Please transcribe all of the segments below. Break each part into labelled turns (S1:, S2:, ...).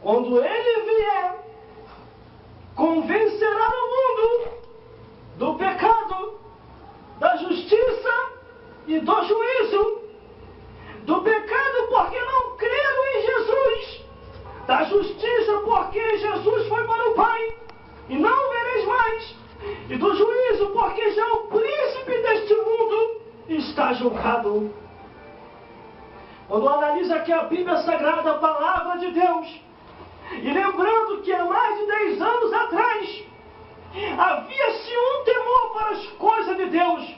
S1: Quando ele vier, convencerá o mundo do pecado, da justiça e do juízo. Do pecado porque não creram em Jesus, da justiça porque Jesus foi para o Pai e não vereis mais, e do juízo porque já o príncipe deste mundo está julgado. Quando analisa aqui a Bíblia Sagrada, a palavra de Deus, e lembrando que há mais de 10 anos atrás havia-se um temor para as coisas de Deus,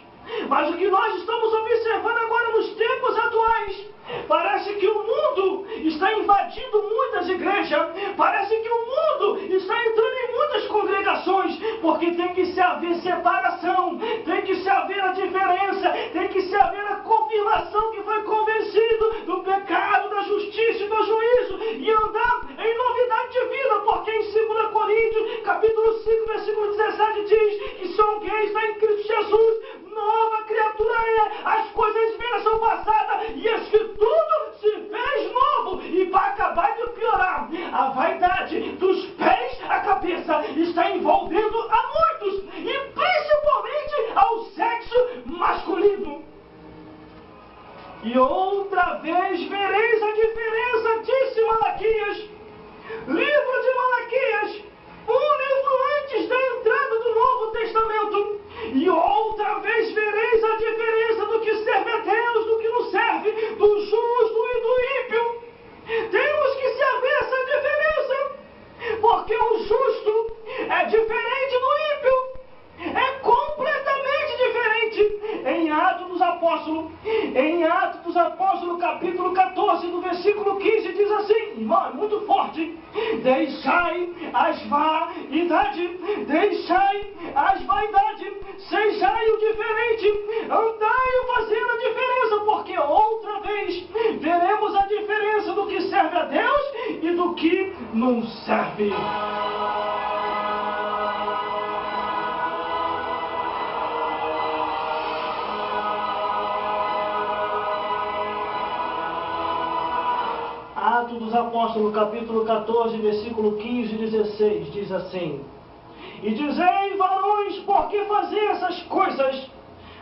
S1: mas o que nós estamos observando agora nos tempos atuais, parece que o mundo está invadindo muitas igrejas, parece que o mundo está entrando em muitas congregações, porque tem que se haver separação, tem que se haver a diferença, tem que se haver a confirmação que foi convencido do pecado, da justiça e do juízo, e andar em novidade de vida, porque em 2 Coríntios, capítulo 5, versículo 17 diz que se alguém está em Cristo Jesus, nova criatura é, as coisas velhas são passadas e eis que tudo se fez novo. E para acabar de piorar, a vaidade dos pés à cabeça está envolvendo a muitos, e principalmente ao sexo masculino. E outra vez vereis a diferença, disse Malaquias, livro de Malaquias, um livro antes da entrada do Novo Testamento. E outra vez vereis a diferença do que serve a Deus, do que não serve, do justo e do ímpio. Temos que saber essa diferença, porque o justo é diferente do ímpio, é completamente diferente. Em Atos dos Apóstolos, capítulo 14, no versículo 15, diz assim, irmão, é muito forte: deixai as vaidades, sejai o diferente, andai fazendo a diferença, porque outra vez veremos a diferença do que serve a Deus e do que não serve. Atos dos Apóstolos, capítulo 14, versículo 15 e 16, diz assim: e dizei, varões, por que fazer essas coisas?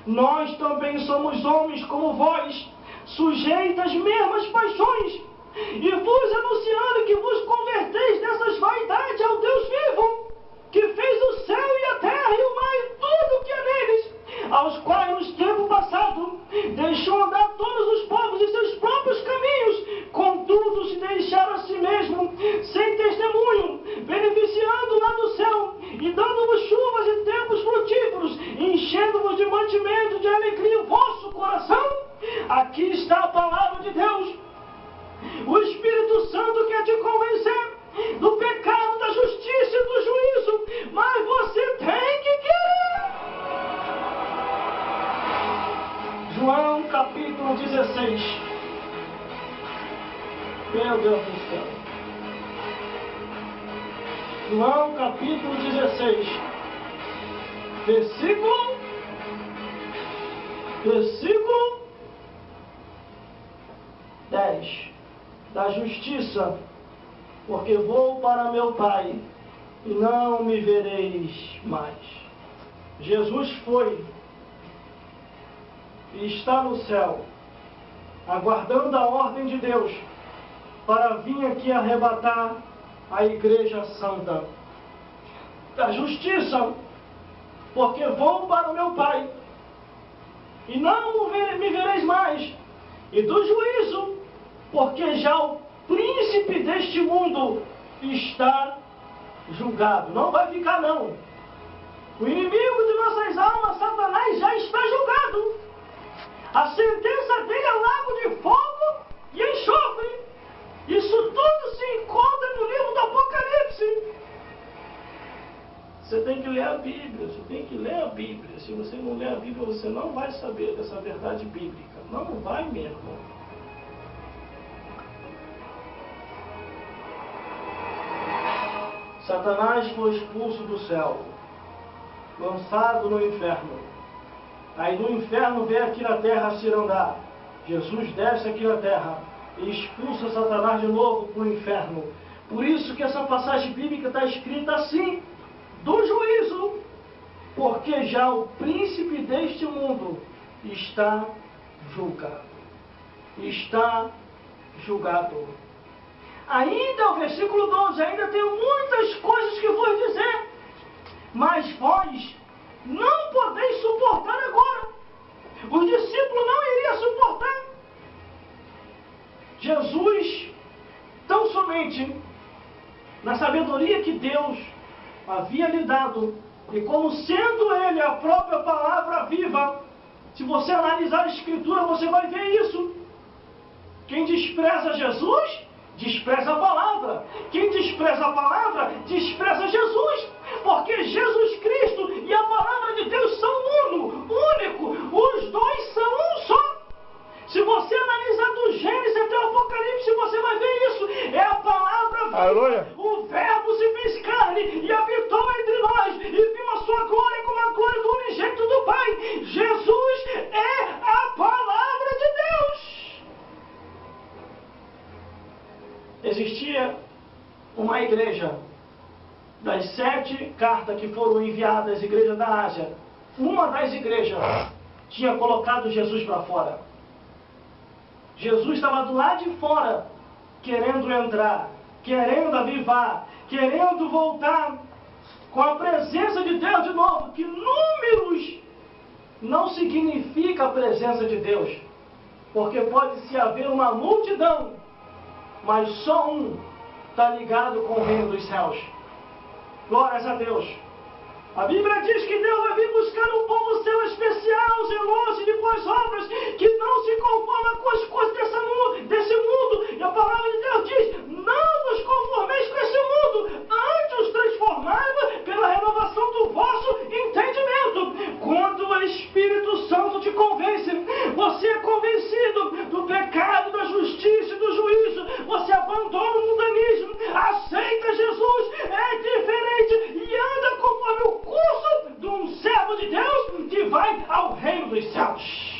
S1: Nós também somos homens como vós, sujeitos às mesmas paixões, e vos anunciando que vos converteis dessas vaidades ao Deus vivo, que fez o céu e a terra e o mar e tudo o que há neles, aos quais nos tempos passados deixou andar todos os povos em seus próprios caminhos, contudo se deixaram a si mesmo sem testemunho, beneficiando lá do céu e dando-vos chuvas e tempos frutíferos, enchendo-vos de mantimento de alegria o vosso coração. Aqui está a palavra de Deus. O Espírito Santo quer te convencer do pecado, da justiça e do juízo, mas você tem que querer. João capítulo 16. Meu Deus do céu. João capítulo 16. Versículo 10. Da justiça, porque vou para meu Pai e não me vereis mais. Jesus foi e está no céu, aguardando a ordem de Deus para vir aqui arrebatar a igreja santa. Da justiça, porque vou para o meu Pai e não me vereis mais. E do juízo, porque já o príncipe deste mundo está julgado. Não vai ficar não. O inimigo de nossas almas, Satanás, já está julgado. A sentença dele é lago de fogo e enxofre. Isso tudo se encontra no livro do Apocalipse. Você tem que ler a Bíblia, Se você não ler a Bíblia, você não vai saber dessa verdade bíblica. Não vai mesmo. Satanás foi expulso do céu, lançado no inferno. Aí do inferno vem aqui na terra se andar. Jesus desce aqui na terra e expulsa Satanás de novo para o inferno, Por isso que essa passagem bíblica está escrita assim, do juízo, porque já o príncipe deste mundo está julgado. Está julgado. Ainda o versículo 12, ainda tem muitas coisas que vou dizer, mas vós não podeis suportar agora. Os discípulos não iriam suportar. Jesus, tão somente na sabedoria que Deus havia lhe dado, e como sendo Ele a própria palavra viva, se você analisar a Escritura, você vai ver isso. Quem despreza Jesus, despreza a palavra. Quem despreza a palavra, despreza Jesus. Porque Jesus Cristo e a palavra de Deus são uno, único. Os dois são um só. Se você analisar do Gênesis até o Apocalipse, você vai ver isso. É a palavra viva.
S2: Aleluia.
S1: O Verbo se fez carne e habitou entre nós. E viu a sua glória como a glória do unigênito do Pai. Jesus é a palavra de Deus. Existia uma igreja, das 7 cartas que foram enviadas às igrejas da Ásia, uma das igrejas tinha colocado Jesus para fora. Jesus estava do lado de fora, querendo entrar, querendo avivar, querendo voltar com a presença de Deus de novo, que números não significa a presença de Deus, porque pode-se haver uma multidão, mas só um está ligado com o reino dos céus. Glórias a Deus. A Bíblia diz que Deus vai vir buscar um povo seu especial, zeloso de boas obras, que não se conforma com as coisas desse mundo. E a palavra de Deus diz, não vos conformeis com esse mundo, antes os transformai-vos pela renovação do vosso entendimento. Quando o Espírito Santo te convence, você é convencido do pecado, da justiça e do juízo. Você abandona o mundanismo, aceita Jesus, é diferente e anda conforme o curso de um servo de Deus que vai ao reino dos céus.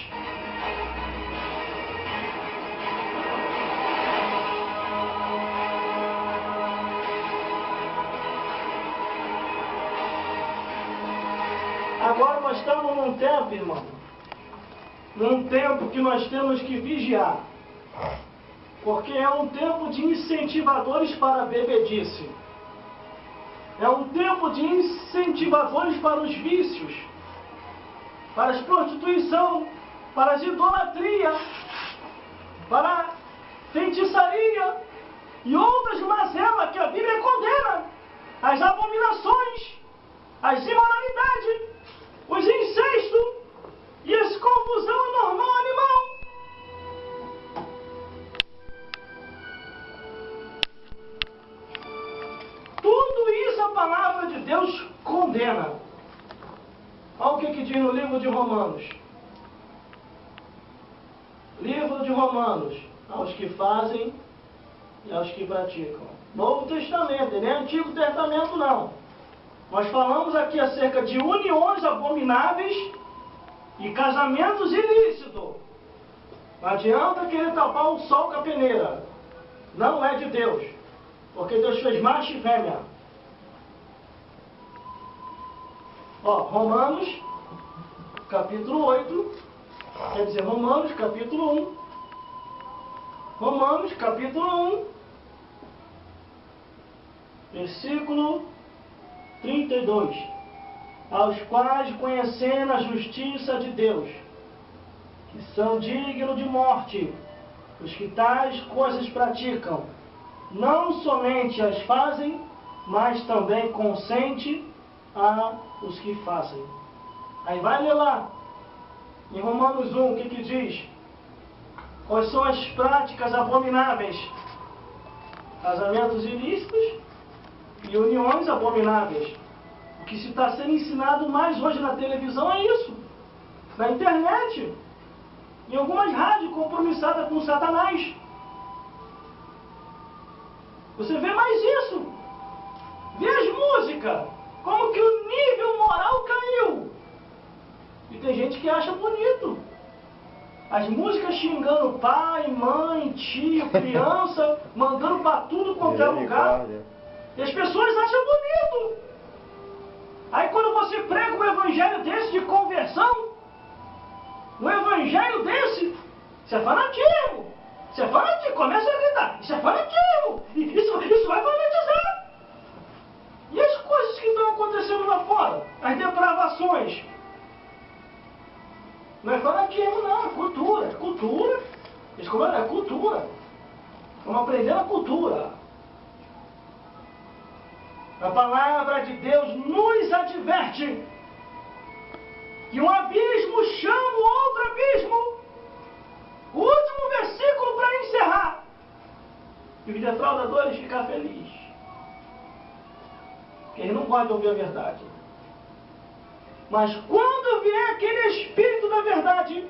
S1: Agora nós estamos num tempo, irmão, num tempo que nós temos que vigiar, porque é um tempo de incentivadores para a bebedice. É um tempo de incentivadores para os vícios, para a prostituição, para a idolatria, para a feitiçaria e outras mazelas que a Bíblia condena, as abominações, as imoralidades, os incestos e as confusão anormal animal. Tudo isso a palavra de Deus condena. Olha o que diz no livro de Romanos. Livro de Romanos. Aos que fazem e aos que praticam. Novo Testamento, não é Antigo Testamento não. Nós falamos aqui acerca de uniões abomináveis e casamentos ilícitos. Não adianta querer tapar o sol com a peneira. Não é de Deus. Porque Deus fez macho e fêmea. Ó, Romanos, capítulo 8. Quer dizer, Romanos, capítulo 1. Romanos, capítulo 1. Versículo 32. Aos quais, conhecendo a justiça de Deus, que são dignos de morte, os que tais coisas praticam, não somente as fazem, mas também consente a os que fazem. Aí vai ler lá, em Romanos 1, o que diz? Quais são as práticas abomináveis? Casamentos ilícitos e uniões abomináveis. O que se está sendo ensinado mais hoje na televisão é isso. Na internet. Em algumas rádios compromissadas com Satanás. Você vê mais isso. Vê as músicas. Como que o nível moral caiu. E tem gente que acha bonito. As músicas xingando pai, mãe, tio, criança, mandando para tudo quanto é lugar. E as pessoas acham bonito. Aí quando você prega um evangelho desse de conversão, um evangelho desse, isso é fanatismo. Isso é fanatismo. Começa a gritar. Isso é fanatismo. Isso vai fanatizar. E as coisas que estão acontecendo lá fora? As depravações. Não é fanatismo, não. É cultura. É cultura. Escolhendo é cultura. Vamos aprender a cultura. A palavra de Deus nos adverte que um abismo chama o outro abismo. O último versículo para encerrar. E os defraudadores ficam felizes. Porque eles não gostam de ouvir a verdade. Mas quando vier aquele Espírito da verdade,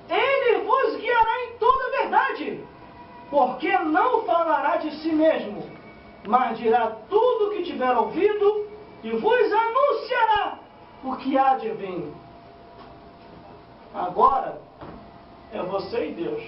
S1: ele vos guiará em toda a verdade. Porque não falará de si mesmo, mas dirá tudo o que tiver ouvido e vos anunciará o que há de vir. Agora é você e Deus.